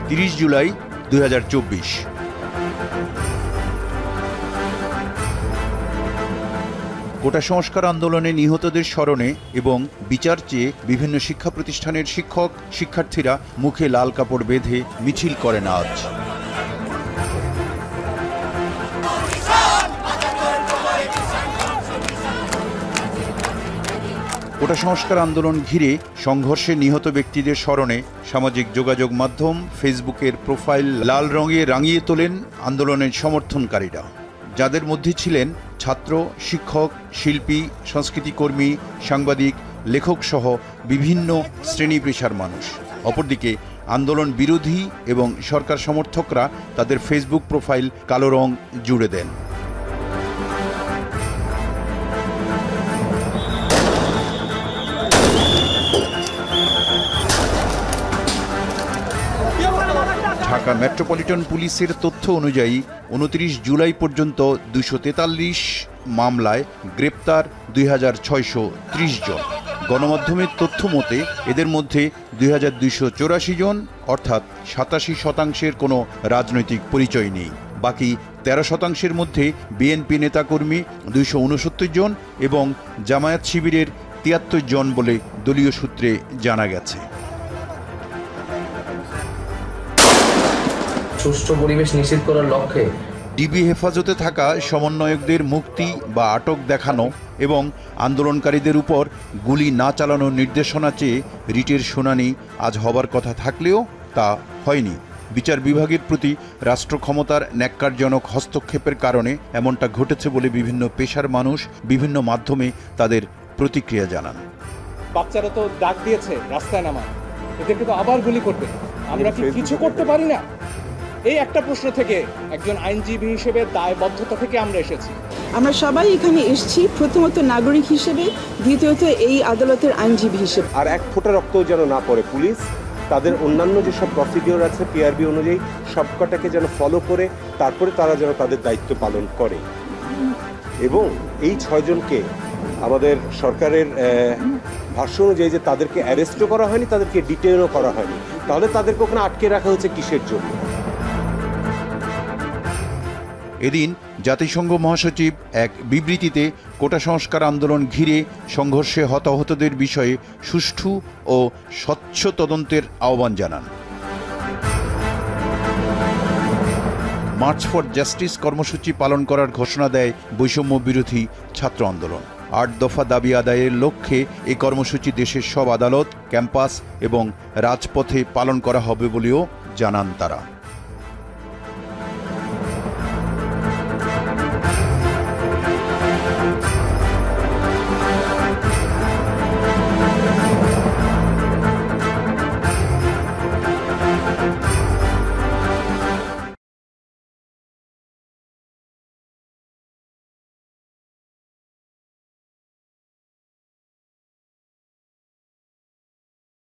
30 জুলাই 2024। কোটা সংস্কার আন্দোলনে নিহতদের স্মরণে এবং বিচার চেয়ে বিভিন্ন শিক্ষা প্রতিষ্ঠানের শিক্ষক শিক্ষার্থীরা মুখে লাল কাপড় বেঁধে মিছিল করেন আজ। কোটা সংস্কার আন্দোলন ঘিরে সংঘর্ষে নিহত ব্যক্তিদের স্মরণে সামাজিক যোগাযোগ মাধ্যম ফেসবুকের প্রোফাইল লাল রঙে রাঙিয়ে তোলেন আন্দোলনের সমর্থনকারীরা, যাদের মধ্যে ছিলেন ছাত্র, শিক্ষক, শিল্পী, সংস্কৃতিকর্মী, সাংবাদিক, লেখক সহ বিভিন্ন শ্রেণী পেশার মানুষ। অপরদিকে আন্দোলন বিরোধী এবং সরকার সমর্থকরা তাদের ফেসবুক প্রোফাইল কালো রং জুড়ে দেন। ঢাকা মেট্রোপলিটন পুলিশের তথ্য অনুযায়ী 29 জুলাই পর্যন্ত 243 মামলায় গ্রেপ্তার 2630 জন। গণমাধ্যমের তথ্য মতে এদের মধ্যে 2284 জন অর্থাৎ 87% কোনো রাজনৈতিক পরিচয় নেই। বাকি 13% মধ্যে বিএনপি নেতাকর্মী 269 জন এবং জামায়াত শিবিরের 73 জন বলে দলীয় সূত্রে জানা গেছে। সুষ্ঠু পরিবেশ নিশ্চিত করার লক্ষ্যে ডিবি হেফাজতে থাকা সমন্বয়কদের মুক্তি বা আটক দেখানো এবং আন্দোলনকারীদের উপর গুলি না চালানোর নির্দেশনা চেয়ে রিটের শুনানি আজ হবার কথা থাকলেও তা হয়নি। বিচার বিভাগের প্রতি রাষ্ট্র ক্ষমতার ন্যাক্কারজনক হস্তক্ষেপের কারণে এমনটা ঘটেছে বলে বিভিন্ন পেশার মানুষ বিভিন্ন মাধ্যমে তাদের প্রতিক্রিয়া জানান। বাচ্চারা তো ডাক দিয়েছে রাস্তায় নামা, এদেরকে তো আবার গুলি করবে, আমরা কি কিছু করতে পারি না? এই একটা প্রশ্ন থেকে একজন আইনজীবী হিসেবে দায়বদ্ধতা থেকে আমরা এসেছি। আমরা সবাই এখানে এসেছি প্রথমত নাগরিক হিসেবে, দ্বিতীয়ত এই আদালতের আইনজীবী হিসেবে। আর এক ফোঁটা রক্তও যেন না পড়ে। পুলিশ তাদের অন্যান্য যেসব প্রসিডিওর আছে পিআরবি অনুযায়ী সবকটাকে যেন ফলো করে তারপরে তারা যেন তাদের দায়িত্ব পালন করে। এবং এই 6 জনকে আমাদের সরকারের ভাষ্য অনুযায়ী যে তাদেরকে অ্যারেস্টও করা হয়নি, তাদেরকে ডিটেইনও করা হয়নি, তাহলে তাদেরকে ওখানে আটকে রাখা হচ্ছে কিসের জন্য? এদিন জাতিসংঘ মহাসচিব এক বিবৃতিতে কোটা সংস্কার আন্দোলন ঘিরে সংঘর্ষে হতাহতদের বিষয়ে সুষ্ঠু ও স্বচ্ছ তদন্তের আহ্বান জানান। মার্চ ফর জাস্টিস কর্মসূচি পালন করার ঘোষণা দেয় বৈষম্য বিরোধী ছাত্র আন্দোলন। 8 দফা দাবি আদায়ের লক্ষ্যে এই কর্মসূচি দেশের সব আদালত, ক্যাম্পাস এবং রাজপথে পালন করা হবে বলেও জানান তারা।